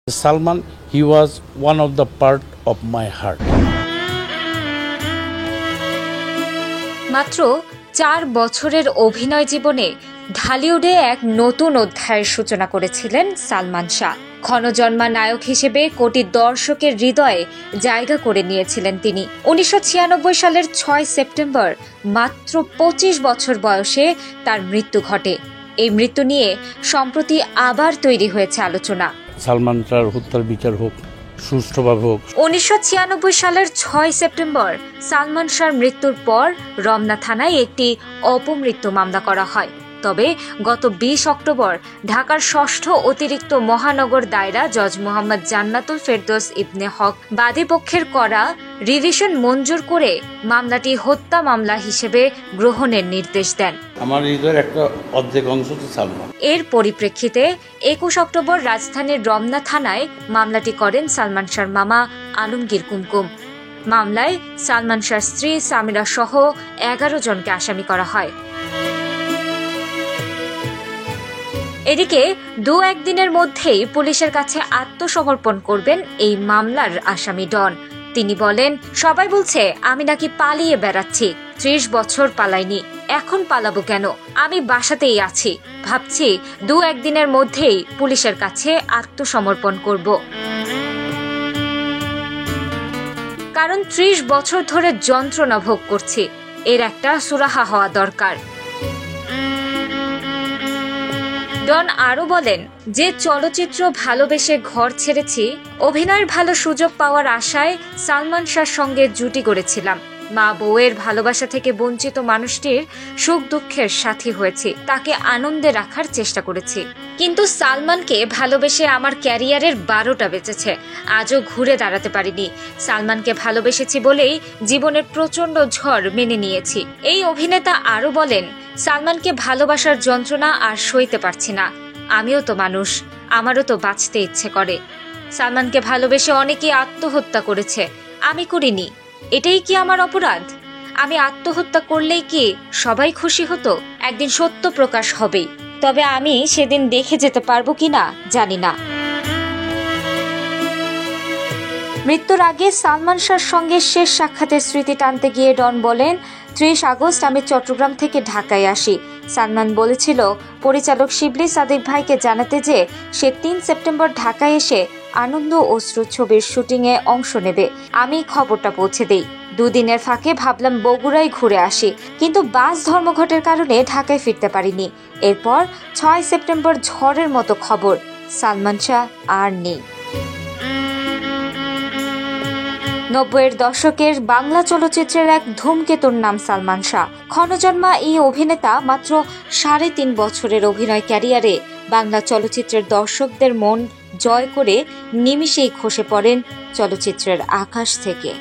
Salman, he was one of the part of my heart. মাত্র 4 বছরের অভিনয় জীবনে ঢালিউডে এক নতুন অধ্যায়ের সূচনা করেছিলেন সালমান শাহ। ক্ষণজন্মা নায়ক হিসেবে কোটি দর্শকের হৃদয়ে জায়গা করে নিয়েছিলেন তিনি। 1996 সালের 6 সেপ্টেম্বর মাত্র 25 বছর বয়সে তার মৃত্যু ঘটে। এই মৃত্যু নিয়ে সম্প্রতি আবার তৈরি হয়েছে আলোচনা। সালমান শাহর হত্যার বিচার হোক, সুষ্ঠুভাবে হোক। 1996 সালের 6 সেপ্টেম্বর সালমান শাহর মৃত্যুর পর রমনা থানায় একটি অপমৃত্যু মামলা করা হয়। তবে গত 20 অক্টোবর ঢাকার 6ষ্ঠ অতিরিক্ত মহানগর দায়রা জজ মোহাম্মদ জান্নাতুল ফেরদৌস ইবনে হক বাদীপক্ষের করা রিভিশন মঞ্জুর করে মামলাটি হত্যা মামলা হিসেবে গ্রহণের নির্দেশ দেন। আমার হৃদয়ের একটা অর্ধেক অংশ তো সালমান। এর পরিপ্রেক্ষিতে 21 অক্টোবর রাজধানীর রমনা থানায় মামলাটি করেন সালমান শাহর মামা আলমগীর কুমকুম। মামলায় সালমান শাহর স্ত্রী সামিরা সহ 11 জনকে আসামি করা হয়। এদিকে 2-1 দিনের মধ্যেই পুলিশের কাছে আত্মসমর্পণ করবেন এই মামলার আসামি ডন। তিনি বলেন, সবাই বলছে আমি নাকি পালিয়ে বেড়াচ্ছি। 30 বছর পালাইনি, এখন পালাবো কেন? আমি বাসাতেই আছি। ভাবছি 2-1 দিনের মধ্যেই পুলিশের কাছে আত্মসমর্পণ করব। কারণ 30 বছর ধরে যন্ত্রণা ভোগ করছি, এর একটা সুরাহা হওয়া দরকার। ডন আরও বলেন, যে চলচ্চিত্র ভালোবেসে ঘর ছেড়েছি, অভিনয়ের ভালো সুযোগ পাওয়ার আশায় সালমান শাহর সঙ্গে জুটি গড়েছিলাম। মা বউয়ের ভালোবাসা থেকে বঞ্চিত মানুষটির সুখ দুঃখের সাথী হয়েছি, তাকে আনন্দে রাখার চেষ্টা করেছি। কিন্তু সালমানকে ভালোবেসে আমার ক্যারিয়ারের 12টা বেঁচেছে, আজও ঘুরে দাঁড়াতে পারিনি। সালমানকে ভালোবেসেছি বলেই জীবনের প্রচন্ড ঝড় মেনে নিয়েছি। এই অভিনেতা আরও বলেন, সালমানকে ভালোবাসার যন্ত্রণা আর সইতে পারছি না। আমিও তো মানুষ, আমারও তো বাঁচতে ইচ্ছে করে। সালমানকে ভালোবেসে অনেকে আত্মহত্যা করেছে, আমি করিনি। এটাই কি আমার অপরাধ? আমি আত্মহত্যা করলেই কি সবাই খুশি হতো? একদিন সত্য প্রকাশ হবেই, তবে আমি সেদিন দেখে যেতে পারবো কিনা জানি না। মৃত্যুর আগে সালমান শাহর সঙ্গে শেষ সাক্ষাতের স্মৃতি টানতে গিয়ে ডন বলেন, 30 আগস্ট আমি চট্টগ্রাম থেকে ঢাকায় আসি। সালমান বলেছিল পরিচালক শিবলি সাদিক ভাইকে জানাতে যে সে 3 সেপ্টেম্বর ঢাকায় এসে আনন্দ অশ্রু ছবির শুটিংয়ে অংশ নেবে। আমি খবরটা পৌঁছে দেই। 2 দিনের ফাঁকে ভাবলাম বগুড়ায় ঘুরে আসি, কিন্তু বাস ধর্মঘটের কারণে ঢাকায় ফিরতে পারিনি। এরপর 6 সেপ্টেম্বর ঝড়ের মতো খবর, সালমান শাহ আর নেই। 90-এর দশকের বাংলা চলচ্চিত্রের এক ধূমকেতুর নাম সালমান শাহ। ক্ষণজন্মা এই অভিনেতা মাত্র 3.5 বছরের অভিনয় ক্যারিয়ারে বাংলা চলচ্চিত্রের দর্শকদের মন জয় করে নিমিষেই খসে পড়েন চলচ্চিত্রের আকাশ থেকে।